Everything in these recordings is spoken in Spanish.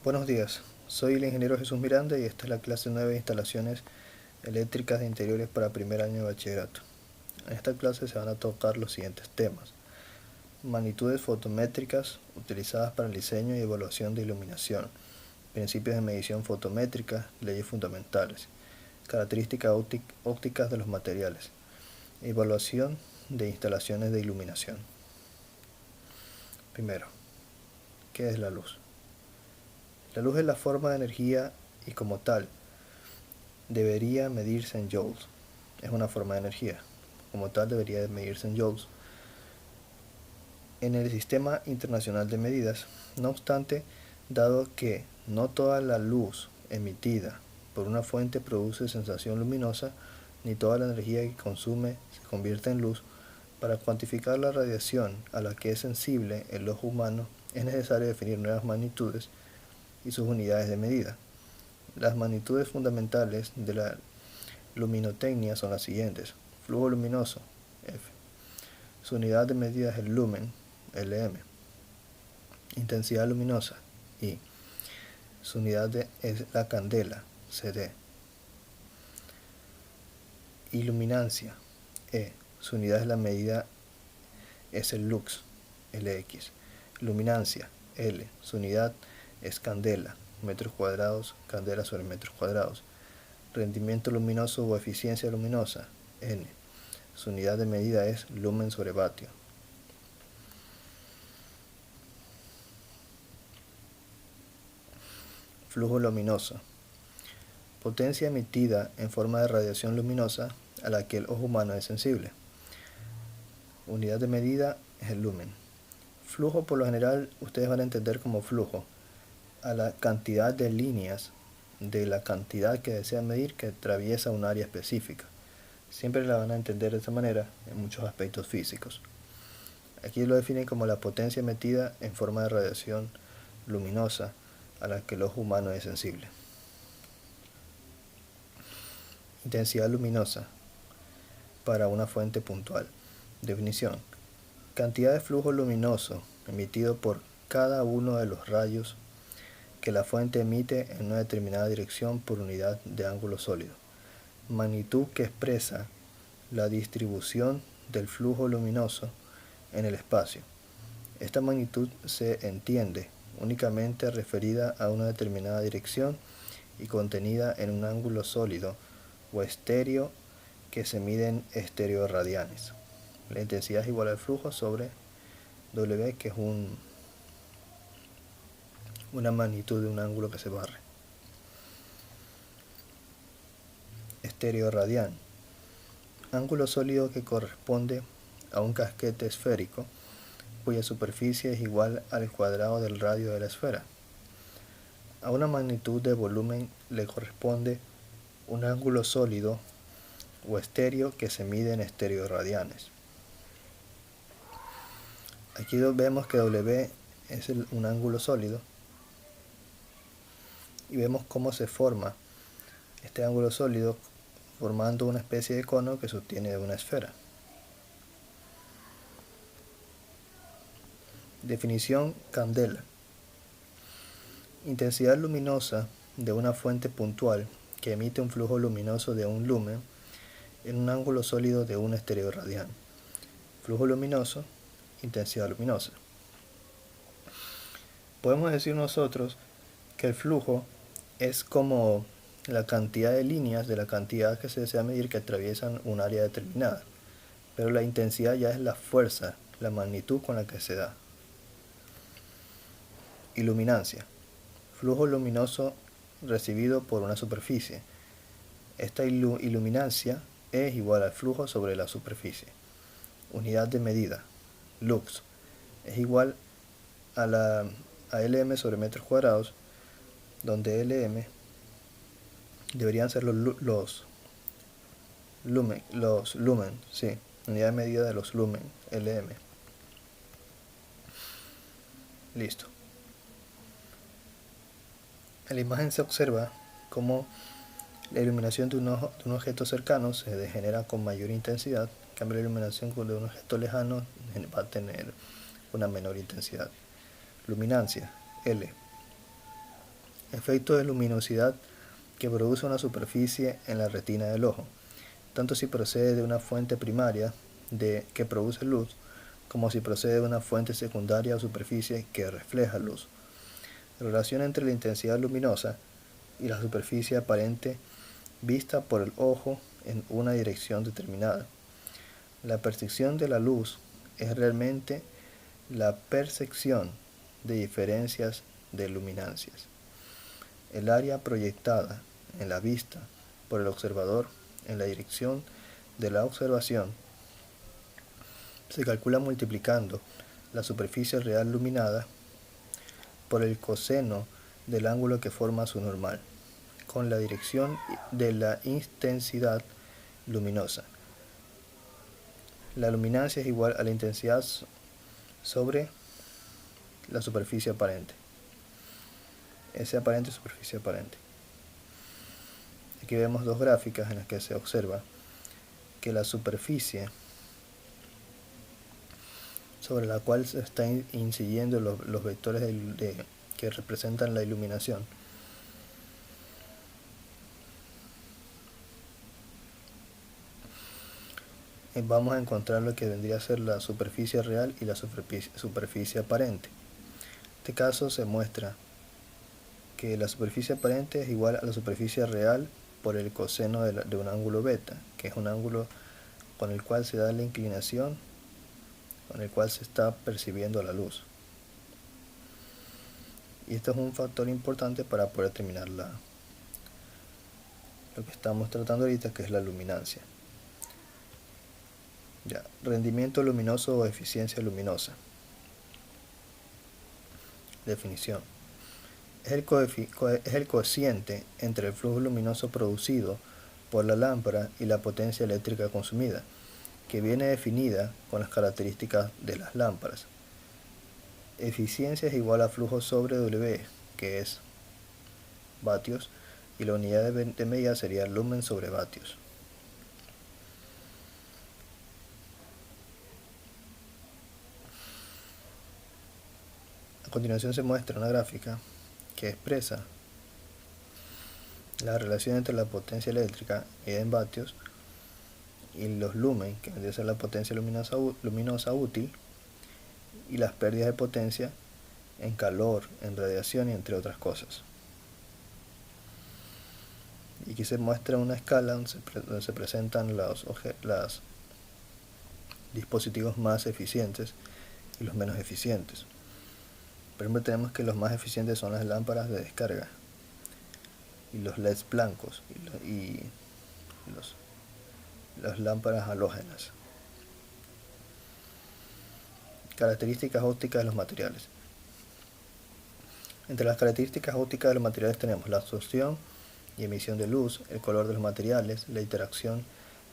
Buenos días, soy el ingeniero Jesús Miranda y esta es la clase 9 de instalaciones eléctricas de interiores para primer año de bachillerato. En esta clase se van a tocar los siguientes temas: magnitudes fotométricas utilizadas para el diseño y evaluación de iluminación, principios de medición fotométrica, leyes fundamentales, características ópticas de los materiales, evaluación de instalaciones de iluminación. Primero, ¿qué es la luz? La luz es la forma de energía y como tal debería medirse en joules. Es una forma de energía. Como tal debería medirse en joules en el Sistema Internacional de Medidas. No obstante, dado que no toda la luz emitida por una fuente produce sensación luminosa, ni toda la energía que consume se convierte en luz, para cuantificar la radiación a la que es sensible el ojo humano es necesario definir nuevas magnitudes y sus unidades de medida. Las magnitudes fundamentales de la luminotecnia son las siguientes: flujo luminoso, F. Su unidad de medida es el lumen, Lm. Intensidad luminosa, I. Su unidad es la candela, Cd. Iluminancia, E. Su unidad de la medida es el lux, Lx. Luminancia, L. Su unidad es candela, metros cuadrados, candela sobre metros cuadrados. Rendimiento luminoso o eficiencia luminosa, N. Su unidad de medida es lumen sobre vatio. Flujo luminoso. Potencia emitida en forma de radiación luminosa a la que el ojo humano es sensible. Unidad de medida es el lumen. Flujo, por lo general, ustedes van a entender como flujo a la cantidad de líneas de la cantidad que desean medir que atraviesa un área específica. Siempre la van a entender de esta manera en muchos aspectos físicos. Aquí lo definen como la potencia emitida en forma de radiación luminosa a la que el ojo humano es sensible. Intensidad luminosa para una fuente puntual. Definición: cantidad de flujo luminoso emitido por cada uno de los rayos que la fuente emite en una determinada dirección por unidad de ángulo sólido. Magnitud que expresa la distribución del flujo luminoso en el espacio. Esta magnitud se entiende únicamente referida a una determinada dirección y contenida en un ángulo sólido o estéreo que se mide en estereoradianes. La intensidad es igual al flujo sobre W, que es una magnitud de un ángulo que se barre. Estereoradian: ángulo sólido que corresponde a un casquete esférico cuya superficie es igual al cuadrado del radio de la esfera. A una magnitud de volumen le corresponde un ángulo sólido o estéreo que se mide en estereoradianes. Aquí vemos que W es un ángulo sólido y vemos cómo se forma este ángulo sólido formando una especie de cono que sostiene una esfera. Definición: candela. Intensidad luminosa de una fuente puntual que emite un flujo luminoso de un lumen en un ángulo sólido de un estereoradian. Flujo luminoso, intensidad luminosa. Podemos decir nosotros que el flujo es como la cantidad de líneas de la cantidad que se desea medir que atraviesan un área determinada, pero la intensidad ya es la fuerza, la magnitud con la que se da. Iluminancia: flujo luminoso recibido por una superficie. Esta iluminancia es igual al flujo sobre la superficie. Unidad de medida, lux, es igual a Lm sobre metros cuadrados, donde Lm deberían ser los lumen, sí, unidad de medida de los lumen, Lm. Listo. En la imagen se observa cómo la iluminación de un objeto cercano se degenera con mayor intensidad, en cambio la iluminación de un objeto lejano va a tener una menor intensidad. Luminancia, L. Efecto de luminosidad que produce una superficie en la retina del ojo, tanto si procede de una fuente primaria que produce luz, como si procede de una fuente secundaria o superficie que refleja luz. Relación entre la intensidad luminosa y la superficie aparente vista por el ojo en una dirección determinada. La percepción de la luz es realmente la percepción de diferencias de luminancias. El área proyectada en la vista por el observador en la dirección de la observación se calcula multiplicando la superficie real iluminada por el coseno del ángulo que forma su normal, con la dirección de la intensidad luminosa. La luminancia es igual a la intensidad sobre la superficie aparente. S aparente, superficie aparente. Aquí vemos dos gráficas en las que se observa que la superficie sobre la cual se están incidiendo los vectores que representan la iluminación vamos a encontrar lo que vendría a ser la superficie real y la superficie aparente. En este caso se muestra que la superficie aparente es igual a la superficie real por el coseno de un ángulo beta, que es un ángulo con el cual se da la inclinación, con el cual se está percibiendo la luz. Y esto es un factor importante para poder determinar lo que estamos tratando ahorita, que es la luminancia. Ya, rendimiento luminoso o eficiencia luminosa. Definición. Es el cociente entre el flujo luminoso producido por la lámpara y la potencia eléctrica consumida, que viene definida con las características de las lámparas. Eficiencia es igual a flujo sobre W, que es vatios, y la unidad de medida sería lumen sobre vatios. A continuación se muestra una gráfica que expresa la relación entre la potencia eléctrica medida en vatios y los lumen, que vendría a ser la potencia luminosa útil, y las pérdidas de potencia en calor, en radiación y entre otras cosas. Y aquí se muestra una escala donde se presentan los dispositivos más eficientes y los menos eficientes. Por ejemplo, tenemos que los más eficientes son las lámparas de descarga y los LEDs blancos y las lámparas halógenas. Características ópticas de los materiales. Entre las características ópticas de los materiales tenemos la absorción y emisión de luz, el color de los materiales, la interacción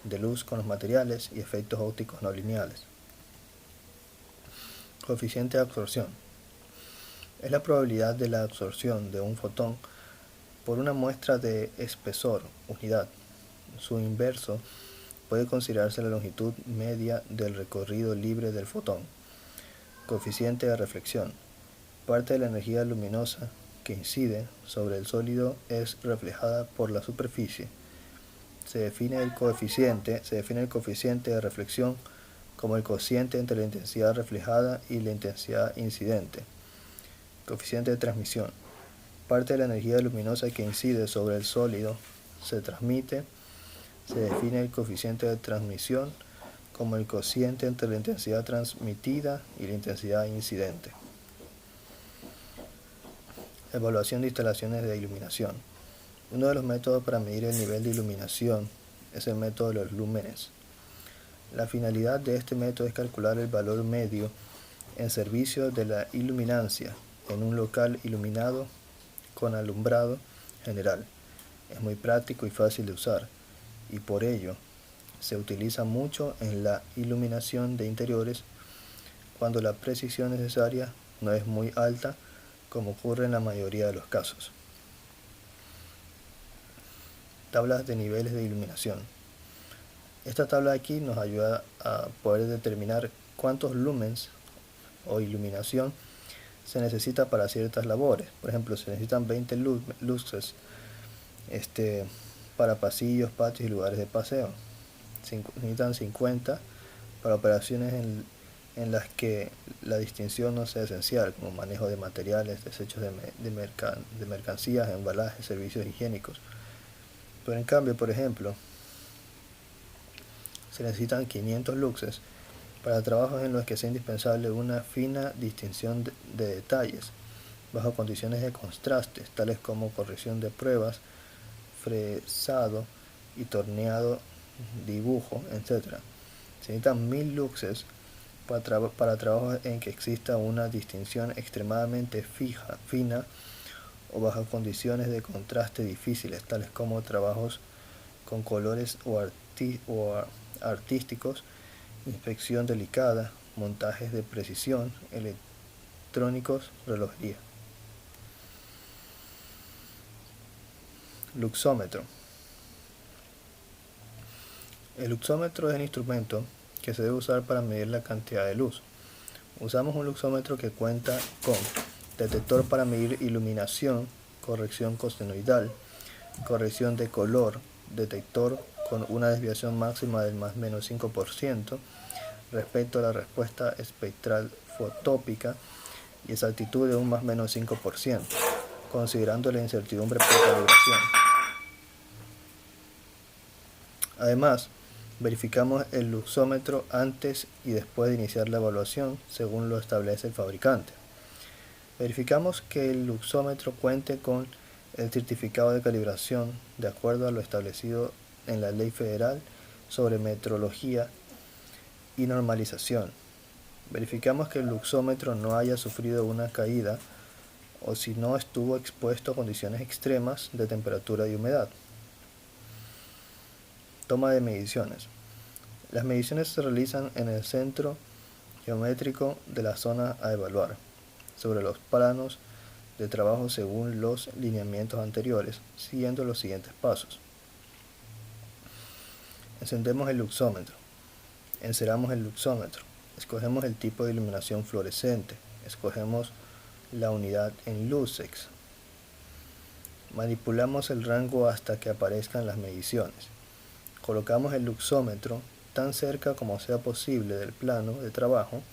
de luz con los materiales y efectos ópticos no lineales. Coeficiente de absorción. Es la probabilidad de la absorción de un fotón por una muestra de espesor, unidad. Su inverso puede considerarse la longitud media del recorrido libre del fotón. Coeficiente de reflexión. Parte de la energía luminosa que incide sobre el sólido es reflejada por la superficie. Se define el coeficiente de reflexión como el cociente entre la intensidad reflejada y la intensidad incidente. Coeficiente de transmisión. Parte de la energía luminosa que incide sobre el sólido se transmite. Se define el coeficiente de transmisión como el cociente entre la intensidad transmitida y la intensidad incidente. Evaluación de instalaciones de iluminación. Uno de los métodos para medir el nivel de iluminación es el método de los lúmenes. La finalidad de este método es calcular el valor medio en servicio de la iluminancia en un local iluminado con alumbrado general. Es muy práctico y fácil de usar, y por ello se utiliza mucho en la iluminación de interiores cuando la precisión necesaria no es muy alta, como ocurre en la mayoría de los casos. Tablas de niveles de iluminación. Esta tabla de aquí nos ayuda a poder determinar cuántos lumens o iluminación se necesita para ciertas labores. Por ejemplo, se necesitan 20 luces para pasillos, patios y lugares de paseo. Necesitan 50 para operaciones en las que la distinción no sea esencial, como manejo de materiales, desechos de mercancías, embalajes, servicios higiénicos. Pero en cambio, por ejemplo, se necesitan 500 luxes para trabajos en los que sea indispensable una fina distinción de detalles, bajo condiciones de contrastes, tales como corrección de pruebas, fresado y torneado, dibujo, etc. Se necesitan 1000 luxes para trabajos en que exista una distinción extremadamente fina o bajo condiciones de contraste difíciles, tales como trabajos con colores o artísticos, inspección delicada, montajes de precisión, electrónicos, relojería. Luxómetro. El luxómetro es el instrumento que se debe usar para medir la cantidad de luz. Usamos un luxómetro que cuenta con detector para medir iluminación, corrección cosenoidal, corrección de color, detector con una desviación máxima del más menos 5% respecto a la respuesta espectral fotópica y exactitud de un más menos 5%, considerando la incertidumbre por calibración. Además, verificamos el luxómetro antes y después de iniciar la evaluación, según lo establece el fabricante. Verificamos que el luxómetro cuente con el certificado de calibración de acuerdo a lo establecido en la Ley Federal sobre Metrología y Normalización. Verificamos que el luxómetro no haya sufrido una caída o si no estuvo expuesto a condiciones extremas de temperatura y humedad. Toma de mediciones. Las mediciones se realizan en el centro geométrico de la zona a evaluar, sobre los planos de trabajo según los lineamientos anteriores, siguiendo los siguientes pasos. Encendemos el luxómetro. Enceramos el luxómetro. Escogemos el tipo de iluminación fluorescente. Escogemos la unidad en lucex. Manipulamos el rango hasta que aparezcan las mediciones. Colocamos el luxómetro tan cerca como sea posible del plano de trabajo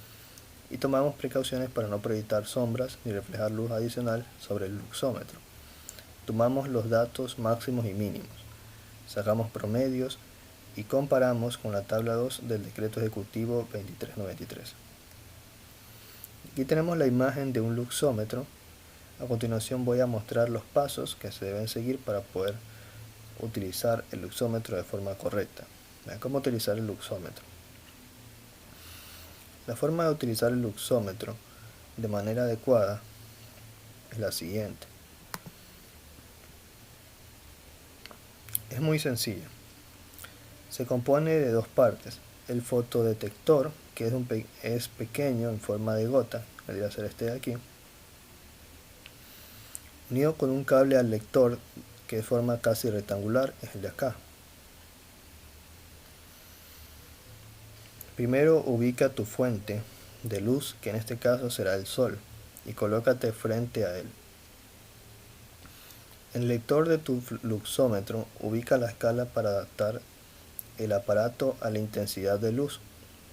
y tomamos precauciones para no proyectar sombras ni reflejar luz adicional sobre el luxómetro. Tomamos los datos máximos y mínimos, sacamos promedios y comparamos con la tabla 2 del decreto ejecutivo 2393. Aquí tenemos la imagen de un luxómetro. A continuación voy a mostrar los pasos que se deben seguir para poder utilizar el luxómetro de forma correcta. Vean cómo utilizar el luxómetro. La forma de utilizar el luxómetro de manera adecuada es la siguiente. Es muy sencilla. Se compone de dos partes. El fotodetector, que es pequeño en forma de gota, debería ser este de aquí, unido con un cable al lector que de forma casi rectangular es el de acá. Primero ubica tu fuente de luz, que en este caso será el sol, y colócate frente a él. En el lector de tu luxómetro ubica la escala para adaptar el aparato a la intensidad de luz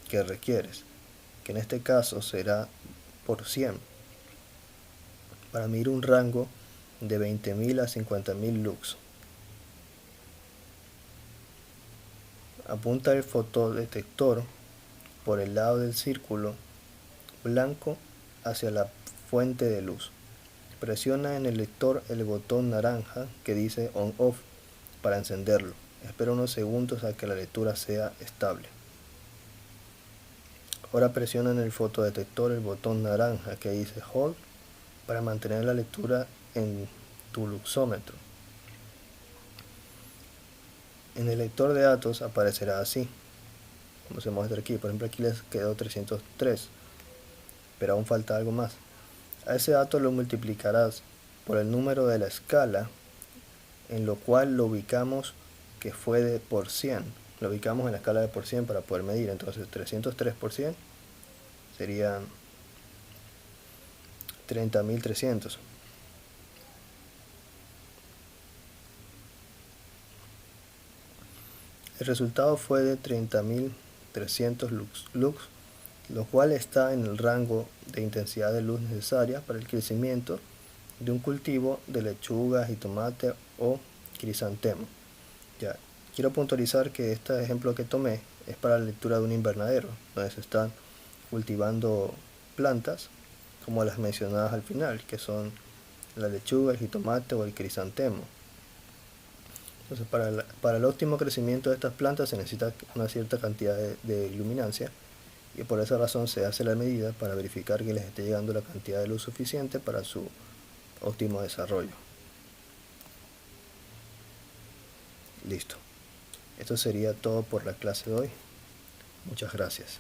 que requieres, que en este caso será por 100, para medir un rango de 20.000 a 50.000 lux. Apunta el fotodetector por el lado del círculo blanco hacia la fuente de luz. Presiona en el lector el botón naranja que dice On-Off para encenderlo. Espera unos segundos a que la lectura sea estable. Ahora presiona en el fotodetector el botón naranja que dice Hold para mantener la lectura en tu luxómetro. En el lector de datos aparecerá así, como se muestra aquí. Por ejemplo, aquí les quedó 303, pero aún falta algo más. A ese dato lo multiplicarás por el número de la escala en lo cual lo ubicamos, que fue de por 100. Lo ubicamos en la escala de por 100 para poder medir. Entonces 303 por 100 serían 30.300. El resultado fue de 30.300 lux, lo cual está en el rango de intensidad de luz necesaria para el crecimiento de un cultivo de lechuga, jitomate o crisantemo. Ya, quiero puntualizar que este ejemplo que tomé es para la lectura de un invernadero, donde se están cultivando plantas como las mencionadas al final, que son la lechuga, el jitomate o el crisantemo. Entonces, para el óptimo crecimiento de estas plantas se necesita una cierta cantidad de luminancia, y por esa razón se hace la medida para verificar que les esté llegando la cantidad de luz suficiente para su óptimo desarrollo. Listo. Esto sería todo por la clase de hoy. Muchas gracias.